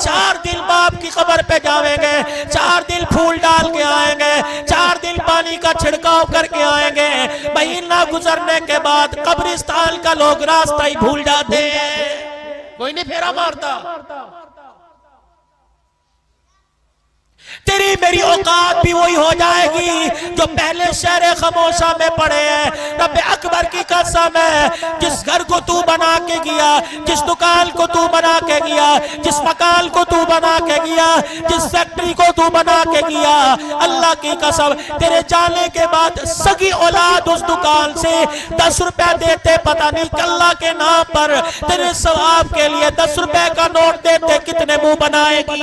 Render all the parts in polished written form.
4 دن باپ کی قبر پہ جاویں گے، 4 دن پھول ڈال کے آئیں گے، 4 دن پانی کا چھڑکاؤ کر کے آئیں گے، مہینہ گزرنے کے بعد قبرستان کا لوگ راستہ ہی بھول جاتے ہیں، کوئی نہیں پھیرا مارتا۔ تیری میری اوقات بھی وہی ہو جائے گی جو پہلے شہر خاموشہ میں پڑے ہیں۔ رب اکبر کی قسم ہے، جس گھر کو تو بنا کے گیا، جس دکان کو تو بنا کے گیا، جس مکان کو تو بنا کے گیا، جس فیکٹری کو تو بنا کے گیا، اللہ کی قسم تیرے جانے کے بعد سگی اولاد اس دکان سے 10 روپے دیتے، پتہ نہیں کہ اللہ کے نام پر تیرے ثواب کے لیے 10 روپے کا نوٹ دیتے کتنے منہ بنائے گی۔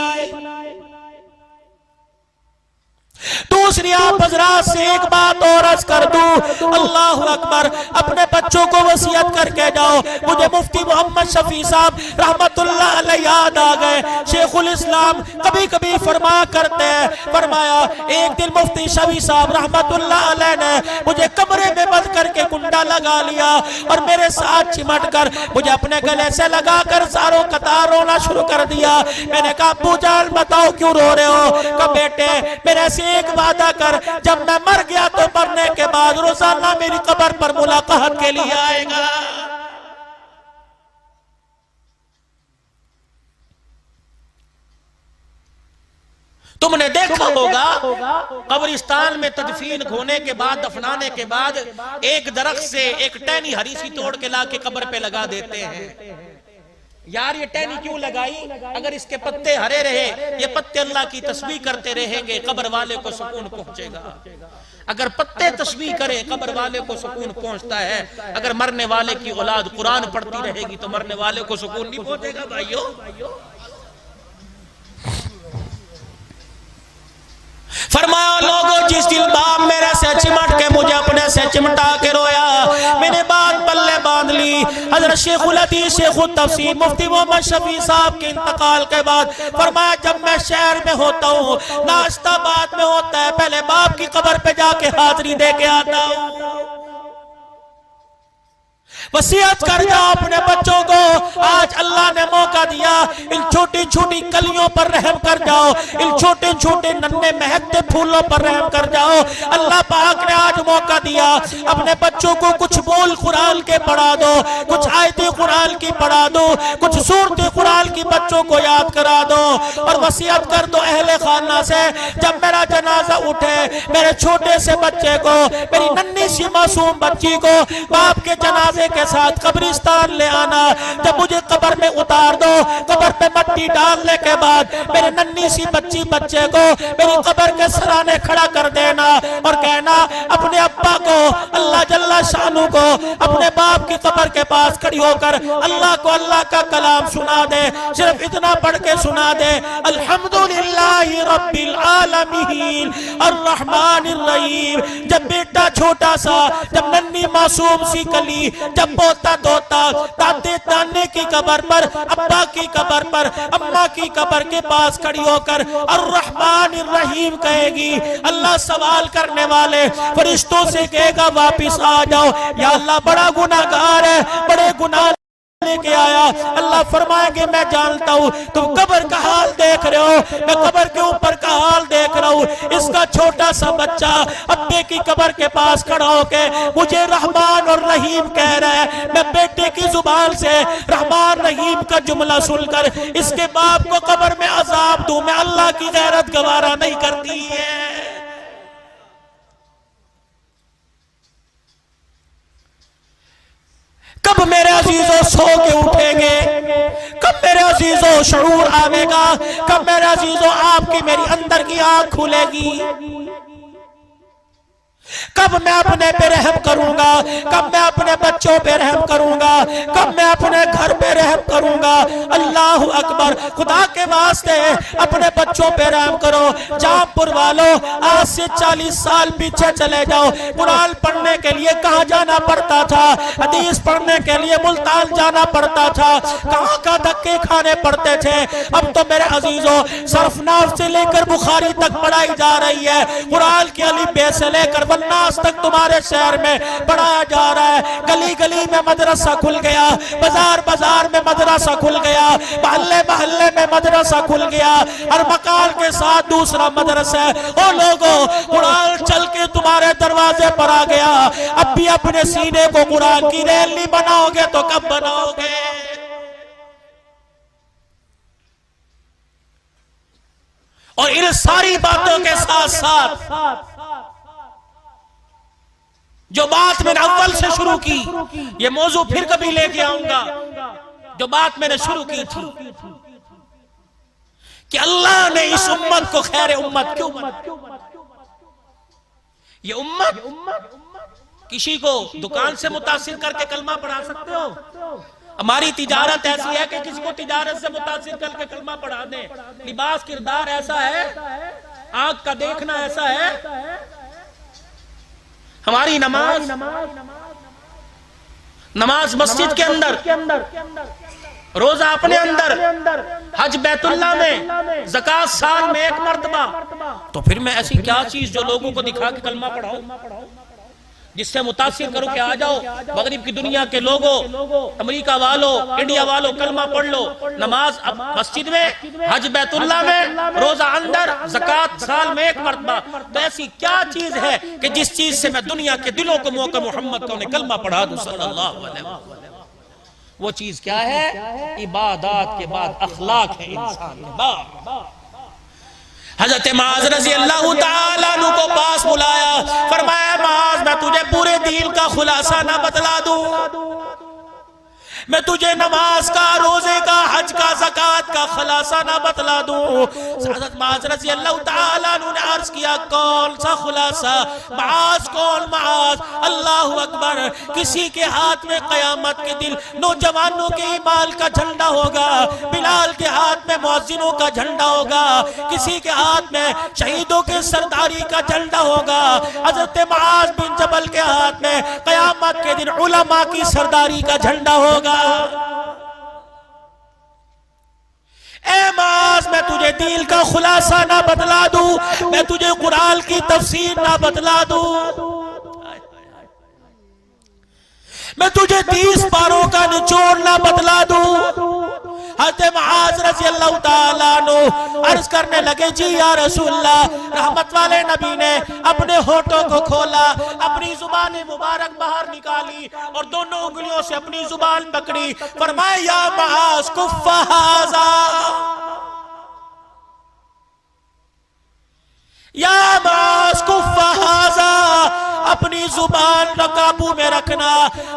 دوسری آپ حضرات سے ایک بات اور عرض کر دوں، اللہ اکبر، اپنے بچوں کو وصیت کر کے جاؤ۔ مجھے مفتی محمد شفیع صاحب رحمت اللہ علیہ یاد آ گئے، شیخ الاسلام کبھی کبھی فرمایا کرتے ہیں، فرمایا ایک دن مفتی شفیع صاحب رحمت اللہ علیہ نے مجھے کمرے میں بند کر کے کنڈا لگا لیا اور میرے ساتھ چمٹ کر مجھے اپنے گلے سے لگا کر زاروں قطار رونا شروع کر دیا۔ میں نے کہا ابو جان بتاؤ کیوں رو رہے ہو؟ کہ بیٹے میرے سے ایک وعدہ کر، جب میں مر گیا تو مرنے کے بعد روزانہ میری قبر پر ملاقات کے لیے آئے گا۔ تم نے دیکھا ہوگا قبرستان میں تدفین ہونے کے بعد، دفنانے کے بعد ایک درخت سے ایک ٹہنی ہری سی توڑ کے لا کے قبر پہ لگا دیتے ہیں۔ یار یہ ٹہنی کیوں لگائی؟ اگر اس کے پتے ہرے رہے، یہ پتے اللہ کی تسبیح کرتے رہیں گے، قبر والے کو سکون پہنچے گا۔ اگر پتے تسبیح کرے قبر والے کو سکون پہنچتا ہے، اگر مرنے والے کی اولاد قرآن پڑھتی رہے گی تو مرنے والے کو سکون نہیں پہنچے گا بھائیو۔ فرمایا لوگوں جس دن باپ میرے سے چمٹ کے مجھے اپنے سے چمٹا کے رویا، میں نے بات پلے باندھ لی۔ حضرت شیخ الحدیث شیخ التفسیر مفتی محمد شفیع صاحب کے انتقال کے بعد فرمایا جب میں شہر میں ہوتا ہوں، ناشتہ بعد میں ہوتا ہے، پہلے باپ کی قبر پہ جا کے حاضری دے کے آتا ہوں۔ وصیت کر جاؤ اپنے بچوں کو، آج اللہ نے موقع دیا، ان چھوٹی چھوٹی کلیوں پر رحم کر جاؤ، ان چھوٹے چھوٹے ننھے مہکتے پھولوں پر رحم کر جاؤ۔ اللہ پاک نے آج موقع دیا، اپنے بچوں کو کچھ بول قرآن کے پڑھا دو، کچھ آیتیں قرآن کی پڑھا دو، کچھ سورتیں قرآن کی بچوں کو یاد کرا دو، اور وصیت کر دو اہل خانہ سے جب میرا جنازہ اٹھے میرے چھوٹے سے بچے کو، میری ننھی سی معصوم بچی کو باپ کے جنازے کے ساتھ قبرستان لے آنا، جب مجھے قبر میں اتار دو، قبر پہ مٹی ڈالنے کے بعد میرے ننھی سی بچے کو میری قبر کے سرانے کھڑا کر دینا اور کہنا اپنے ابا کو، اللہ جل شانہ کو اپنے باپ کی قبر کے پاس کھڑی ہو کر اللہ کو اللہ کا کلام سنا دے، صرف اتنا پڑھ کے سنا دے، الحمدللہ رب العالمین الرحمن الرحیم۔ جب بیٹا چھوٹا سا، جب ننھی معصوم سی کلی، جب پوتا دوتا دادے دانے کی قبر پر، ابا کی قبر پر، اماں کی قبر کے پاس کھڑی ہو کر الرحمن الرحیم کہے گی، اللہ سوال کرنے والے فرشتوں سے کہے گا واپس آ جاؤ، یا اللہ بڑا گناہگار ہے، بڑے گناہ لے کے آیا۔ اللہ فرمائیں گے میں جانتا ہوں تم قبر کا حال دیکھ رہے ہو، میں قبر کے اوپر کا حال دیکھ رہا ہوں۔ اس کا چھوٹا سا بچہ ابے کی قبر کے پاس کھڑا ہو کے مجھے رحمان اور رحیم کہہ رہا ہے، میں بیٹے کی زبان سے رحمان رحیم کا جملہ سن کر اس کے باپ کو قبر میں عذاب دوں، میں اللہ کی غیرت گوارا نہیں کرتی ہے۔ کب میرے عزیزوں سو کے اٹھیں گے؟ کب میرے عزیزوں شعور آئے گا؟ کب میرے عزیزوں آپ کی میری اندر کی آنکھ کھلے گی؟ کب میں اپنے پہ رحم کروں گا؟ کب میں اپنے بچوں پہ رحم کروں گا؟ کب میں اپنے گھر پہ رحم کروں گا؟ اللہ اکبر، خدا کے واسطے اپنے بچوں پہ رحم کرو۔ جام پور والوں آج سے 40 سال پیچھے چلے جاؤ، قرآن پڑھنے کے لیے کہاں جانا پڑتا تھا؟ حدیث پڑھنے کے لیے ملتان جانا پڑتا تھا، کہاں کا دھکے کھانے پڑتے تھے۔ اب تو میرے عزیزوں صرفناف سے لے کر بخاری تک پڑھائی جا رہی ہے، قرآن کی الف بے سے لے کر والناس تک تمہارے شہر میں پڑھایا جا رہا ہے۔ گلی گلی میں مدرسہ کھل گیا، بازار بازار میں مدرسہ کھل گیا، محلے محلے میں مدرسہ کھل گیا، ہر مکان کے ساتھ دوسرا مدرسہ ہے۔ او لوگوں، قرآن چل کے تمہارے دروازے پر آ گیا، اب بھی اپنے سینے کو قرآن کی ریل نہیں بناؤ گے تو کب بناؤ گے؟ اور ان ساری باتوں کے ساتھ ساتھ جو بات میں نے اول سے شروع کی، یہ موضوع پھر کبھی لے کے آؤں گا، جو بات میں نے شروع کی تھی کہ اللہ نے اس امت کو خیر امت کیوں بنایا؟ یہ امت کسی کو دکان سے متاثر کر کے کلمہ پڑھا سکتے ہو؟ ہماری تجارت ایسی ہے کہ کسی کو تجارت سے متاثر کر کے کلمہ پڑھا دیں، لباس کردار ایسا ہے، آنکھ کا دیکھنا ایسا ہے، ہماری نماز مسجد کے اندر، روزہ اپنے اندر، حج بیت اللہ میں، زکوٰۃ سال میں ایک مرتبہ، تو پھر میں ایسی کیا چیز جو لوگوں کو دکھا کے کلمہ پڑھاؤں، جس سے متاثر کرو کہ آ جاؤ مغرب کی دنیا کے لوگوں، امریکہ والوں، انڈیا والوں، کلمہ پڑھ لو، نماز مسجد میں، حج بیت اللہ میں، روزہ اندر، زکوٰۃ سال میں ایک مرتبہ، تو ایسی کیا چیز ہے کہ جس چیز سے میں دنیا کے دلوں کو موقع محمد کو انہیں کلمہ پڑھا دوں صلی اللہ علیہ وسلم؟ وہ چیز کیا ہے؟ عبادات کے بعد اخلاق ہے انسان کے بعد۔ حضرت معاذ رضی اللہ تعالیٰ عنہ کو پاس بلایا، فرمایا معاذ میں تجھے پورے دین کا خلاصہ نہ بتلا دوں، میں تجھے نماز کا، روزے کا، حج کا، زکوٰۃ کا خلاصہ نہ بتلا دوں؟ حضرت معاذ رضی اللہ تعالیٰ عنہ نے عرض کیا کون سا خلاصہ؟ معاذ کون معاذ؟ اللہ اکبر، کسی کے ہاتھ میں قیامت کے دن نوجوانوں کے ایمان کا جھنڈا ہوگا، بلال کے ہاتھ میں مؤذنوں کا جھنڈا ہوگا، کسی کے ہاتھ میں شہیدوں کے سرداری کا جھنڈا ہوگا، حضرت معاذ بن جبل کے ہاتھ میں قیامت کے دن علماء کی سرداری کا جھنڈا ہوگا۔ اے معاذ میں تجھے دین کا خلاصہ نہ بتلا دوں، میں تجھے قرآن کی تفسیر نہ بتلا دوں، میں تجھے 30 پاروں کا نچوڑ نہ بتلا دوں؟ حضرت معاذ رضی اللہ تعالیٰ عنہ عرض کرنے لگے جی یا رسول اللہ، رحمت والے نبی نے اپنے ہونٹوں کو کھولا، اپنی زبان مبارک باہر نکالی اور دونوں انگلیوں سے اپنی زبان پکڑی، فرمایا یا معاذ کف ھذا، یا معاذ کف ھذا، اپنی زبان قابو میں رکھنا۔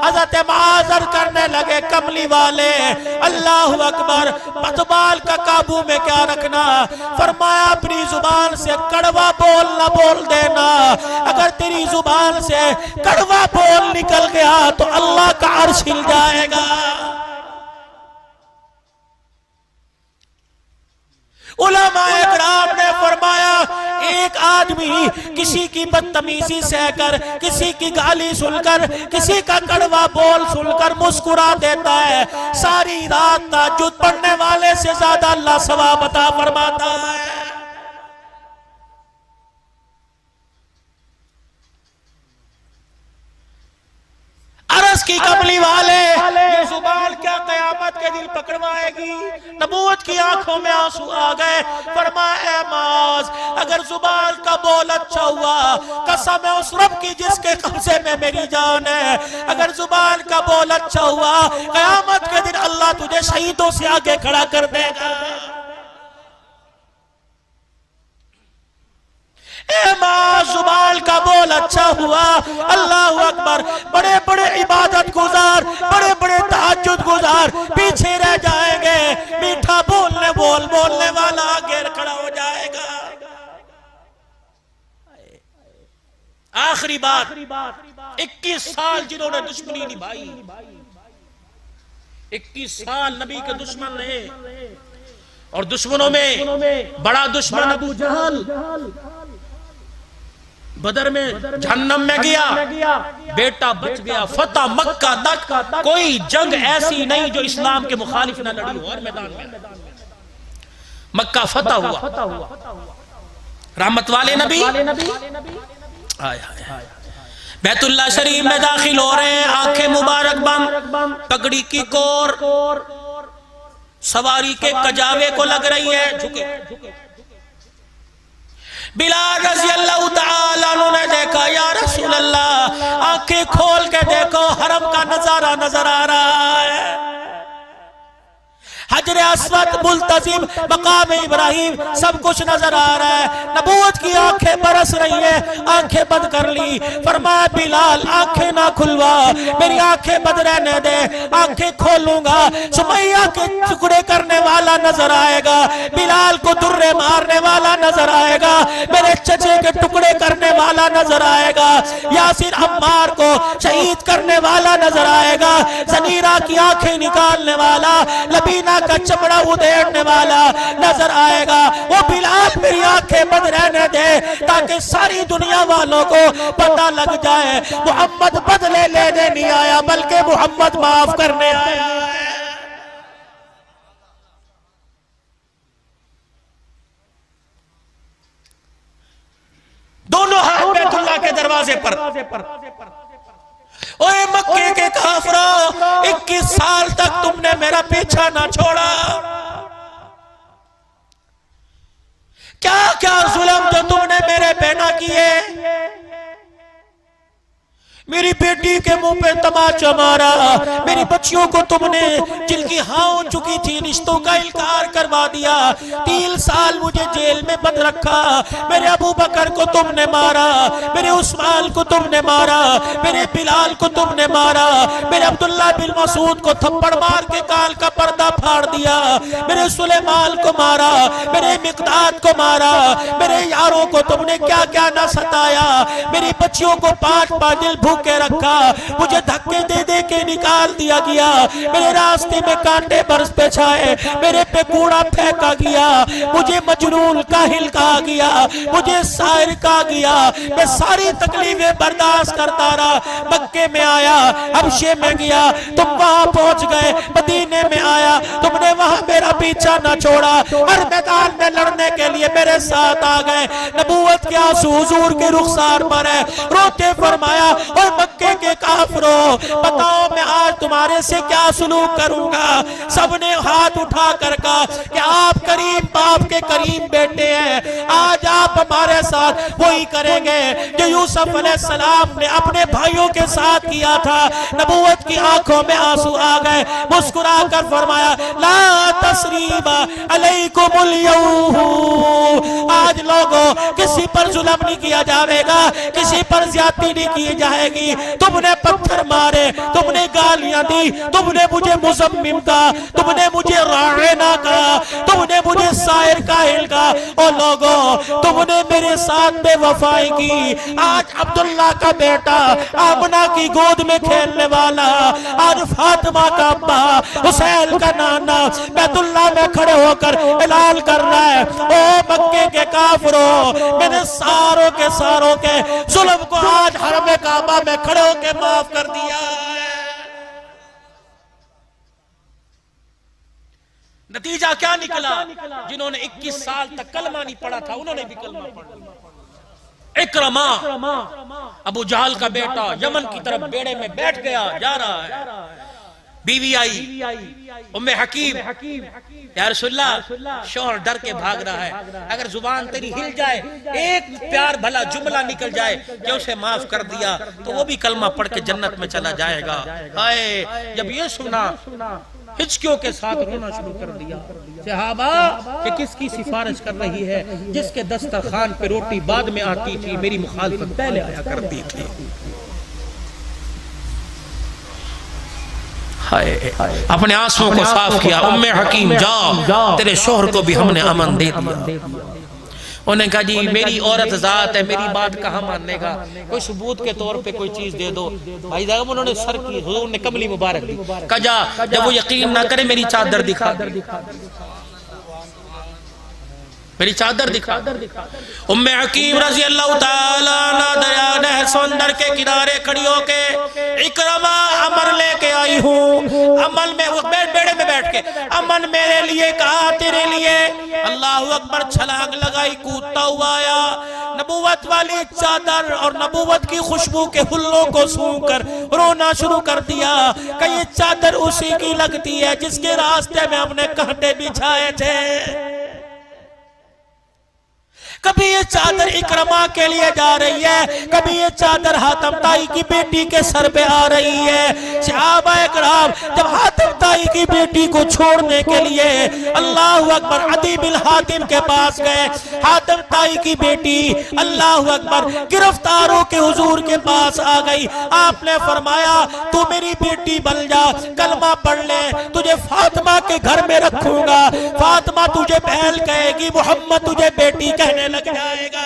حضرت معاذ کرنے لگے کملی والے، اللہ اکبر، زبان کا قابو میں کیا رکھنا؟ فرمایا اپنی زبان سے کڑوا بول نہ بول دینا، اگر تیری زبان سے کڑوا بول نکل گیا تو اللہ کا عرش ہل جائے گا۔ علماء اکرام نے فرمایا ایک آدمی کسی کی بدتمیزی سہ کر، کسی کی گالی سن کر، کسی کا کڑوا بول سن کر مسکرا دیتا ہے، ساری رات تہجد پڑھنے والے سے زیادہ اللہ ثواب عطا فرماتا ہے۔ عرض کی کملی والے، یہ زبان کیا قیامت کے دن پکڑوائے گی؟ نبوت کی آنکھوں میں آنسو آ گئے، فرمایا اے معاذ اگر زبان کا بول اچھا ہوا، قسم ہے اس رب کی جس کے قبضے میں میری جان ہے، اگر زبان کا بول اچھا ہوا قیامت کے دن اللہ تجھے شہیدوں سے آگے کھڑا کر دے گا۔ اے ماں زبان کا بول اچھا ہوا، اللہ اکبر، بڑے بڑے عبادت گزار، بڑے بڑے تہجد گزار پیچھے رہ جائیں گے، میٹھا بولنے والا آگے کھڑا ہو جائے گا۔ آخری بات، 21 سال جنہوں نے دشمنی نبھائی، 21 سال نبی کے دشمن رہے، اور دشمنوں میں بڑا دشمن ابو جہل بدر میں جہنم میں گیا، بیٹا بچ گیا، فتح مکہ تک کوئی جنگ ایسی نہیں جو اسلام کے مخالف نہ لڑی ہو، ہر میدان میں مکہ فتح ہوا، رحمت والے نبی بیت اللہ شریف میں داخل ہو رہے ہیں، آنکھیں مبارک بند، پگڑی کی کور، سواری کے کجاوے کو لگ رہی ہے، جھکے۔ بلال رضی اللہ تعالیٰ عنہ نے دیکھا، یا رسول اللہ آنکھیں کھول کے دیکھو، حرم کا نظارہ نظر آ رہا ہے، حجر اسود، ملتزم، مقام ابراہیم، سب کچھ نظر آ رہا ہے۔ نبوت کی آنکھیں برس رہی ہیں، آنکھیں بند کر لی۔ فرمایا بلال آنکھیں نہ کھلوا، میری آنکھیں بند رہنے دے، آنکھیں کھولوں گا سمیہ کے ٹکڑے کرنے والا نظر آئے گا، بلال کو درے مارنے والا نظر آئے گا، میرے چچے کے ٹکڑے کرنے والا نظر آئے گا، یاسر عمار کو شہید کرنے والا نظر آئے گا، زنیرہ کی آنکھیں نکالنے والا، لبینہ کا چمڑا ادھیڑنے والا نظر آئے گا۔ وہ بلال میری آنکھیں بند رہنے دے تاکہ ساری دنیا والوں کو پتہ لگ جائے محمد بدلے لینے نہیں آیا بلکہ محمد معاف کرنے آیا ہے۔ دونوں ہاتھ بیت اللہ کے دروازے پر، اوے مکے کے کافروں، 21 سال تک تم نے میرا پیچھا نہ چھوڑا، کیا کیا ظلم جو تم نے میرے پہ نہ کیے، میری بیٹی کے منہ پہ تماچا مارا، میری بچیوں کو تم نے جن کی ہاں چکی تھی رشتوں کا انکار کروا دیا، 3 سال مجھے جیل میں بند رکھا، میرے ابو بکر کو تم نے مارا، میرے عثمان کو تم نے مارا، میرے بلال کو تم نے مارا، میرے عبداللہ بن مسعود کو تھپڑ مار کے کال کا پردہ پھاڑ دیا، میرے سلیمان کو مارا، میرے مقداد کو مارا، میرے یاروں کو تم نے کیا کیا نہ ستایا، میری بچیوں کو 5 دن بھوک کے رکھا، مجھے دھکے دے دے کے نکال دیا گیا، میرے راستے میں کانٹے برس پہ چھائے، میرے پہ کوڑا پھینکا گیا، مجھے مجنون کاہل کہا گیا، مجھے سائر کہا گیا، میں ساری تکلیفیں برداشت کرتا رہا، مکے میں آیا، حبشے میں گیا، تم وہاں پہنچ گئے، مدینے میں آیا، تم نے وہاں میرا پیچھا نہ چھوڑا، ہر میدان میں لڑنے کے لیے میرے ساتھ آ گئے، نبوت کے آنسو حضور کے رخسار پر ہے، روتے فرمایا اور مکے کے کافروں بتاؤ میں آج تمہارے سے کیا سلوک کروں گا، سب نے ہاتھ اٹھا کر کہا کہ آپ کریم باپ کے کریم بیٹے ہیں، آج آپ ہمارے ساتھ وہی کریں گے جو یوسف علیہ السلام نے اپنے بھائیوں کے ساتھ کیا تھا۔ نبوت کی آنکھوں میں آنسو آ گئے، مسکرا کر فرمایا لا تثریب علیکم اليوم، آج لوگوں کسی پر ظلم نہیں کیا جائے گا، کسی پر زیادتی نہیں کی جائے گی، تم نے پتھر مارے، تم نے گالیاں دی، تم نے مجھے مزمم کہا، تم نے مجھے راعنا کہا، تم نے مجھے سائر کاہل کہا، اور لوگوں تم نے میرے ساتھ بے وفائی کی، آج عبداللہ کا بیٹا آمنہ کی گود میں کھیلنے والا، آج فاطمہ کا ابا، حسین کا نانا بیت اللہ میں کھڑے ہو کر اعلان کر رہا ہے او مکے کے کافروں، میں نے ساروں کے ظلم کو آج حرم کعبہ میں کھڑے ہو کے معاف کر دیا ہے۔ نتیجہ کیا نکلا؟ جنہوں نے 21 سال تک کلمہ نہیں پڑھا تھا انہوں نے بھی کلمہ پڑھا۔ اکرمہ ابو جہل کا بیٹا یمن کی طرف بیڑے میں بیٹھ گیا، جا رہا ہے، بیوی آئی ام حکیم، یا رسول اللہ شوہر ڈر کے بھاگ رہا ہے، اگر زبان تیری ہل جائے ایک پیار بھلا جملہ نکل جائے کہ اسے معاف کر دیا تو وہ بھی کلمہ پڑھ کے جنت میں چلا جائے گا۔ ہائے جب یہ سنا ہچکیوں کے ساتھ رونا شروع کر دیا، صحابہ کہ کس کی سفارش کر رہی ہے، جس کے دسترخوان پہ روٹی بعد میں آتی تھی میری مخالفت پہلے آیا کرتی تھی۔ اپنے آنسوں کو صاف کیا، ام حکیم جاؤ تیرے شوہر کو بھی ہم نے امن دے دیا۔ انہوں نے کہا جی میری عورت ذات ہے، میری بات کہاں ماننے گا، کوئی ثبوت کے طور پہ کوئی چیز دے دو۔ بھائی صاحب انہوں نے سر کی، حضور نے کملی مبارک دی، کہا جا جب وہ یقین نہ کرے میری چادر دکھا۔ میری چادر دکھا۔ ام حکیم رضی اللہ تعالیٰ عنہ دریا نہر سمندر کے کنارے کھڑی ہو کے اکرمہ امن لے کے آئی ہوں، امن میں وہ بیڑے میں بیٹھ کے امن میرے لیے کہا تیرے لیے، اللہ اکبر، چھلانگ لگائی، کودتا ہوا آیا، نبوت والی چادر اور نبوت کی خوشبو کے ہلوں کو سونگھ کر رونا شروع کر دیا کہ یہ چادر اسی کی لگتی ہے جس کے راستے میں ہم نے کانٹے بچھائے تھے۔ کبھی یہ چادر اکرمہ کے لیے جا رہی ہے، کبھی یہ چادر حاتم طائی کی بیٹی کے سر پہ آ رہی ہے۔ صحابہ اکرام جب حاتم طائی کی بیٹی کو چھوڑنے کے لیے اللہ اکبر عدی بن حاتم کے پاس گئے، حاتم طائی کی بیٹی اللہ اکبر گرفتاروں کے حضور کے پاس آ گئی۔ آپ نے فرمایا تو میری بیٹی بن جا، کلمہ پڑھ لے، تجھے فاطمہ کے گھر میں رکھوں گا، فاطمہ تجھے بہن کہے گی، محمد تجھے بیٹی کہنے لگ جائے گا۔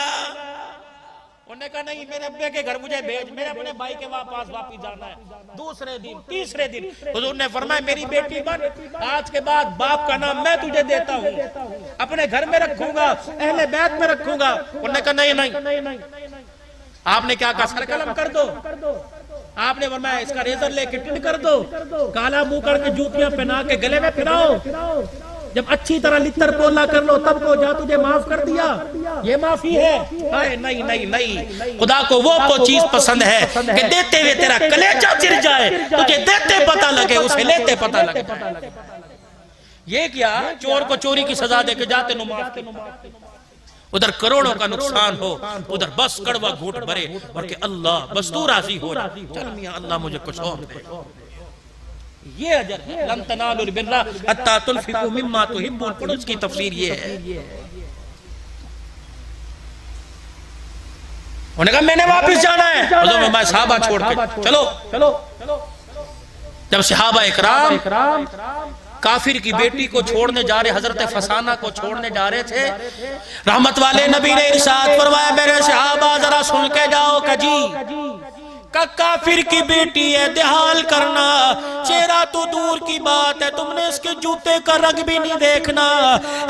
انہوں نے کہا نہیں، میرے ابے کے گھر مجھے بھیج، میرے اپنے بھائی کے پاس واپس جانا ہے۔ دوسرے دن تیسرے دن حضور نے فرمایا میری بیٹی بن، آج کے بعد باپ کا نام میں تجھے دیتا ہوں، اپنے گھر میں رکھوں گا، اہل بیت میں رکھوں گا۔ انہوں نے کہا نہیں۔ آپ نے کیا کہا؟ سر قلم کر دو۔ آپ نے فرمایا اس کا ریزر لے کے ٹنڈ کر دو، کالا منہ کر کے جوتیاں پہنا کے گلے میں پھراؤ، جب اچھی طرح لتر پولا کر لو تب کو جا تجھے معاف کر دیا، یہ معافی ہے۔ نہیں، خدا کو وہ چیز پسند ہے کہ دیتے ہوئے تیرا کلیجہ چر جائے، تجھے دیتے پتہ لگے، اسے لیتے پتہ لگے۔ یہ کیا؟ چور کو چوری کی سزا دے کے جاتے نو معاف کی، ادھر کروڑوں کا نقصان ہو، ادھر بس کڑوا گھوٹ بھرے اور کہ اللہ بس تو راضی ہو رہا، چل میاں اللہ مجھے کچھ اور دے۔ یہ اجر ہے، لن تنالوا البر حتی تنفقوا مما تحبون، پڑھ اس کی تفسیر یہ ہے۔ انہوں نے کہا میں نے واپس جانا ہے، حضور میں صحابہ چھوڑ کے چلو۔ جب صحابہ اکرام کافر کی بیٹی کو چھوڑنے جا رہے، حضرت فسانہ کو چھوڑنے جا رہے تھے، رحمت والے نبی نے ارشاد فرمایا میرے صحابہ ذرا سن کے جاؤ کہ جی کافر کی بیٹی ہے، دہال کرنا، چہرہ تو دور کی بات ہے، تم نے اس کے جوتے کا رنگ بھی نہیں دیکھنا،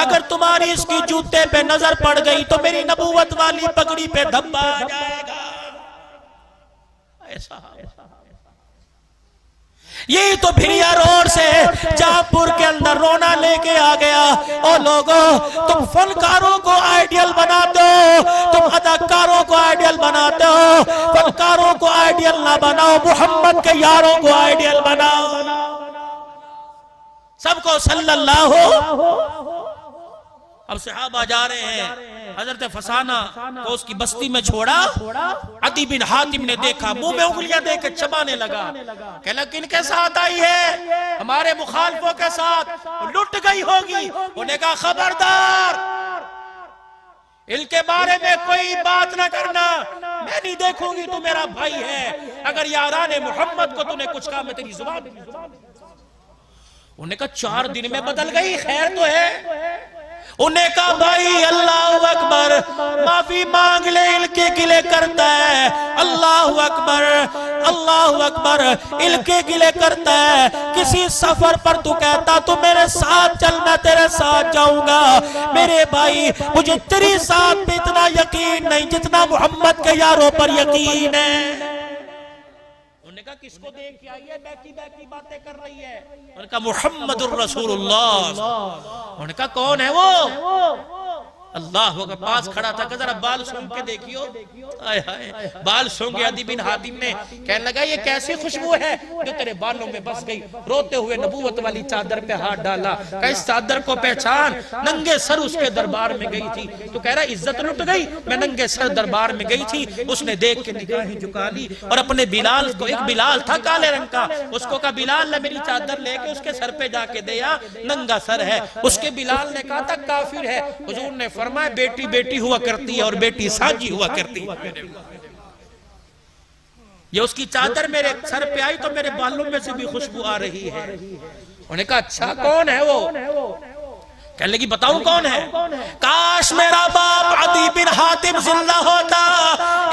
اگر تمہاری اس کی جوتے پہ نظر پڑ گئی تو میری نبوت والی پگڑی پہ دھبا آ جائے گا۔ ایسا یہی تو بھریا روڈ سے جاپور کے اندر رونا لے کے آ گیا۔ او لوگوں، تم فنکاروں کو آئیڈیل بناتے ہو، تم اداکاروں کو آئیڈیل بناتے ہو، فنکاروں کو آئیڈیل نہ بناؤ، محمد کے یاروں کو آئیڈیل بناؤ۔ سب کو صلی اللہ ہو۔ اب صحابہ جا رہے ہیں، حضرت فسانہ کو اس کی بستی میں چھوڑا، عدی بن حاتم نے دیکھا، منہ میں انگلیاں دے کے چبانے لگا، کہ لیکن کے ساتھ آئی ہے؟ ہمارے مخالفوں کے ساتھ، لٹ گئی ہوگی۔ انہوں نے کہا خبردار، ان کے بارے میں کوئی بات نہ کرنا، میں نہیں دیکھوں گی، تو میرا بھائی ہے، اگر یاران محمد کو تو نے کچھ کہا میں تیری زبان۔ انہوں نے کہا 4 دن میں بدل گئی، خیر تو ہے۔ انہیں کہا بھائی اللہ اکبر، معافی مانگ لے، ان کے گلے کرتا ہے، اللہ اکبر اللہ اکبر، ان کے گلے کرتا ہے۔ کسی سفر پر تو کہتا تو میرے ساتھ چل، میں تیرے ساتھ جاؤں گا، میرے بھائی مجھے تیری ساتھ پہ اتنا یقین نہیں جتنا محمد کے یاروں پر یقین ہے۔ انہوں نے کہا کس کو دیکھ کے آئی ہے، بیکی باتیں کر رہی ہے؟ انہوں نے کہا محمد الرسول اللہ۔ انہوں نے کہا کون ہے وہ؟ اللہ کے پاس کھڑا تھا کہ ذرا بال سونگ کے دیکھیو، بال سونگے عدی بن حاتم نے، کہنے لگا یہ کیسی خوشبو ہے جو تیرے بالوں میں بس گئی؟ روتے ہوئے نبوت والی چادر پہ ہاتھ ڈالا، کہ اس چادر کو پہچان، ننگے سر اس کے دربار میں گئی تھی۔ تو کہہ رہا عزت لٹ گئی، میں ننگے سر دربار میں گئی تھی، اس نے دیکھ کے نگاہیں جھکا لی اور اپنے بلال کو، ایک بلال تھا کالے رنگ کا، اس کو کہا بلال نے میری چادر لے کے اس کے سر پہ جا کے دیا، ننگا سر ہے۔ اس کے بلال نے کہا تھا کافر ہے۔ حضور نے فرمایا بیٹی بیٹی ہوا کرتی ہے اور بیٹی سانجی ہوا کرتی ہے۔ یہ اس کی چادر میرے سر پہ آئی تو میرے بالوں میں سے بھی خوشبو آ رہی ہے۔ انہوں نے کہا اچھا کون ہے وہ؟ کہنے لگی بتاؤں کون ہے؟ کاش میرا باپ عدی بن حاتم زندہ ہوتا،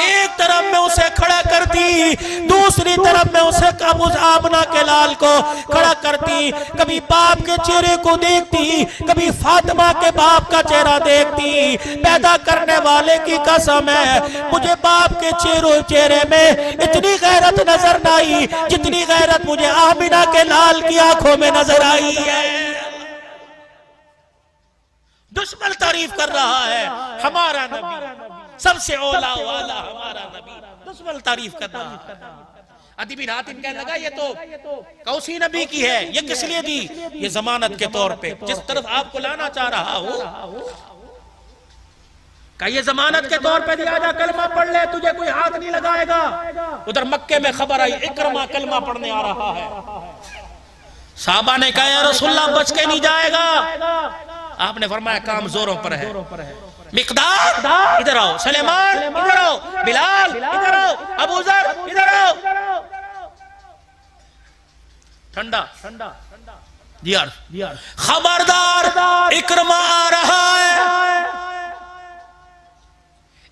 ایک طرف میں اسے کھڑا کرتی، دوسری طرف میں اسے آمنہ کے لال کو کھڑا کرتی، کبھی باپ کے چہرے کو دیکھتی، کبھی فاطمہ کے باپ کا چہرہ دیکھتی۔ پیدا کرنے والے کی قسم ہے مجھے باپ کے چہرے میں اتنی غیرت نظر نہ آئی جتنی غیرت مجھے آمنہ کے لال کی آنکھوں میں نظر آئی ہے۔ دشمن تعریف کر رہا ہے ہمارا نبی سب سے اولا والا ہمارا نبی، دشمن تعریف کر رہا ہے۔ عدی بن حاتم کہنے لگا یہ تو کوسی نبی کی ہے، یہ کس لیے دی؟ یہ ضمانت کے طور پہ، جس طرف آپ کو لانا چاہ رہا ہو کہ یہ ضمانت کے طور پہ دیا جا، کلمہ پڑھ لے تجھے کوئی ہاتھ نہیں لگائے گا۔ ادھر مکے میں خبر آئی اکرمہ کلمہ پڑھنے آ رہا ہے، صحابہ نے کہا یا رسول اللہ بچ کے نہیں جائے گا۔ آپ نے فرمایا کام زوروں پر ہے۔ مقداد ادھر آؤ، سلیمان ادھر آؤ، بلال ادھر آؤ، ابو ذر ادھر آؤ۔ ٹھنڈا خبردار اکرمہ آ رہا ہے،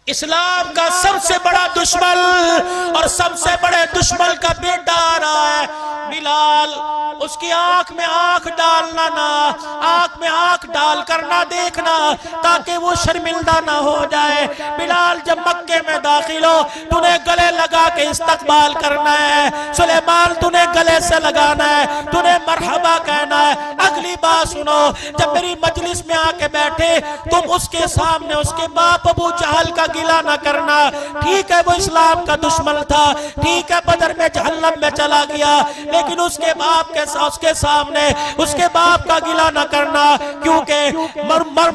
اسلام کا سب سے بڑا دشمن اور سب سے بڑے دشمن کا بیٹا آ رہا ہے۔ بلال اس کی آنکھ میں آنکھ ڈالنا نہ، آنکھ میں آنکھ ڈال کر نہ دیکھنا تاکہ وہ شرمندہ نہ ہو جائے۔ بلال جب مکے میں داخل ہو تو نے گلے لگا کے استقبال کرنا ہے، سلیمان تو نے گلے سے لگانا ہے، تو نے مرحبا کہنا ہے۔ اگلی بات سنو، جب میری مجلس میں آ کے بیٹھے تم اس کے سامنے اس کے باپ ابو جہل کا گلہ نہ کرنا۔ ٹھیک ہے وہ اسلام کا دشمن تھا، ٹھیک ہے بدر میں جہنم میں چلا گیا، لیکن اس کے باپ کے سامنے اس کے باپ کا گلہ نہ کرنا، کیونکہ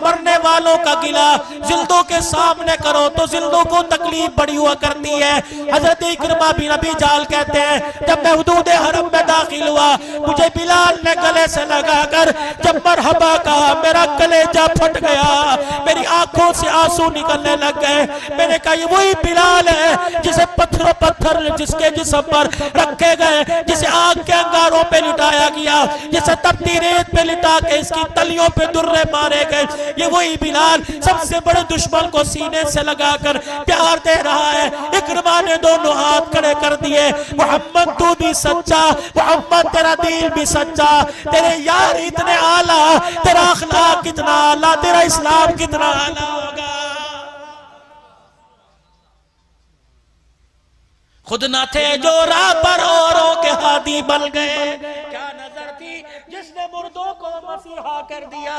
مرنے والوں کا گلہ زندوں کے سامنے کرو تو زندوں کو تکلیف بڑی ہوا کرتی ہے۔ حضرت اکرمہ بن ابی جہل کہتے ہیں جب میں حدود حرم میں داخل ہوا مجھے بلال نے گلے سے لگا کر جب مرحبا کہا میرا کلیجہ پھٹ گیا، میری آنکھوں سے آنسو نکلنے لگ گئے۔ میں نے کہا یہ وہی بلال ہے جسے پتھر جس کے جسم پر رکھے گئے، جسے آگ کے انگاروں پہ لٹایا گیا، جسے تپتی ریت پہ لٹا کے اس کی تلیوں پہ درے مارے گئے، یہ وہی بلال سب سے بڑے دشمن کو سینے سے لگا کر پیار دے رہا ہے۔ اکرمہ نے دونوں ہاتھ کھڑے کر دیے، محمد تو بھی سچا، محمد تیرا دین بھی سچا، تیرے یار اتنے اعلیٰ، تیرا اخلاق کتنا اعلیٰ، تیرا اسلام کتنا اعلیٰ ہوگا۔ خود نہ تھے جو راہ پر اوروں کے ہادی بن گئے، کیا نظر تھی جس نے مردوں کو مسیحا کر دیا۔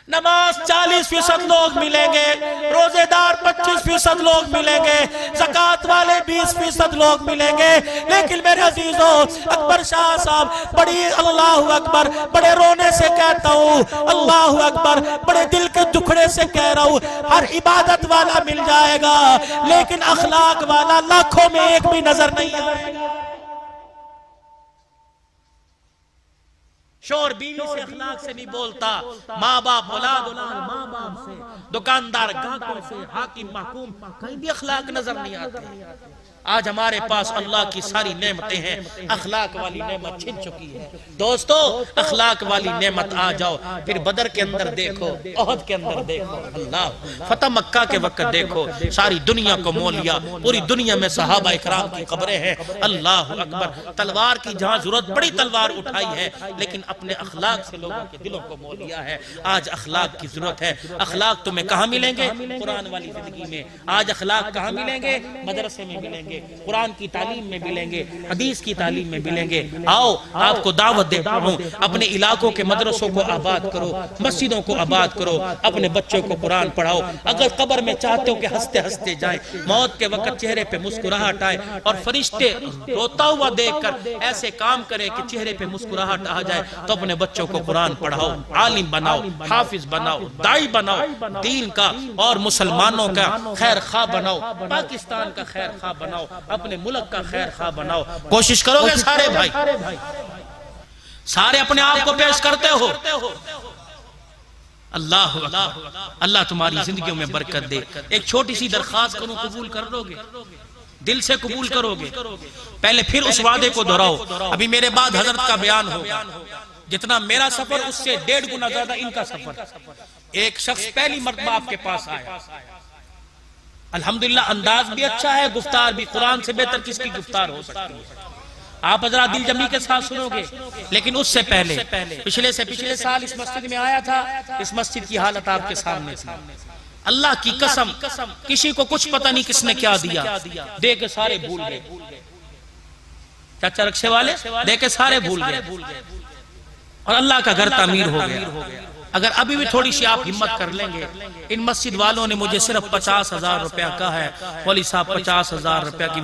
نماز 40% لوگ ملیں گے، روزے دار 25% لوگ ملیں گے، زکوٰۃ والے 20% لوگ ملیں گے، لیکن میرے عزیزوں اکبر شاہ صاحب بڑی اللہ اکبر بڑے رونے سے کہتا ہوں، اللہ اکبر بڑے دل کے دکھڑے سے کہہ رہا ہوں، ہر عبادت والا مل جائے گا لیکن اخلاق والا لاکھوں میں ایک بھی نظر نہیں آئے گا۔ شور بیوی سے اخلاق سے نہیں بولتا، ماں باپ اولاد ماں باپ سے، دکاندار گاہکوں سے، حاکم محکوم کہیں بھی اخلاق نظر نہیں آتے۔ آج ہمارے پاس اللہ کی ساری نعمتیں ہیں، اخلاق والی نعمت چھن چکی ہے۔ دوستو اخلاق والی نعمت آ جاؤ، پھر بدر کے اندر دیکھو، احد کے اندر دیکھو، اللہ فتح مکہ کے وقت دیکھو، ساری دنیا کو مول لیا، پوری دنیا میں صحابہ اکرام کی قبریں ہیں۔ اللہ اکبر، تلوار کی جہاں ضرورت بڑی تلوار اٹھائی ہے، لیکن اپنے اخلاق سے لوگوں کے دلوں کو مول لیا ہے۔ آج اخلاق کی ضرورت ہے۔ اخلاق تمہیں کہاں ملیں گے؟ قرآن والی زندگی میں۔ آج اخلاق کہاں ملیں گے؟ مدرسے میں ملیں گے، قرآن کی تعلیم میں ملیں گے، حدیث کی تعلیم میں ملیں گے۔ آؤ آپ کو دعوت دیتا ہوں، اپنے علاقوں کے مدرسوں کو آباد کرو، مسجدوں کو آباد کرو، اپنے بچوں کو قرآن پڑھاؤ۔ اگر قبر میں چاہتے ہو کہ ہنستے ہنستے جائیں، موت کے وقت چہرے پہ مسکراہٹ آئے اور فرشتے روتا ہوا دیکھ کر ایسے کام کرے کہ چہرے پہ مسکراہٹ آ جائے، تو اپنے بچوں کو قرآن پڑھاؤ، عالم بناؤ، حافظ بناؤ، دائی بناؤ، دین کا اور مسلمانوں کا خیر خواہ بناؤ، پاکستان کا خیر خواہ بناؤ، اپنے ملک کا خیر خواہ بناؤ۔ کوشش کرو گے سارے بھائی، سارے اپنے آپ کو پیش کرتے ہو۔ اللہ اللہ تمہاری زندگیوں میں برکت دے۔ ایک چھوٹی سی درخواست کروں، قبول کر لو گے؟ دل سے قبول کرو گے؟ پہلے پھر اس وعدے کو دہراؤ، ابھی میرے بعد حضرت کا بیان ہوگا۔ جتنا میرا سفر اس سے 1.5 گنا زیادہ ان کا سفر. ایک شخص پہلی مرتبہ آپ کے پاس آیا, الحمدللہ انداز بھی اچھا ہے, گفتار بھی قرآن سے بہتر کس کی گفتار ہو سکتی ہے. آپ حضرات دل جمعی کے ساتھ سنو گے. لیکن اس سے پہلے پچھلے سال اس مسجد میں آیا تھا, اس مسجد کی حالت آپ کے سامنے تھی. اللہ کی قسم کسی کو کچھ پتہ نہیں کس نے کیا دیا, دے کے سارے بھول گئے. چاچا رکشے والے دے کے سارے بھول گئے, اور اللہ کا گھر تعمیر ہو گیا. اگر ابھی بھی تھوڑی سی آپ ہمت کر لیں گے, ان مسجد والوں نے مجھے صرف 50,000 روپیہ کہا ہے. والی صاحب 50,000 روپیہ کی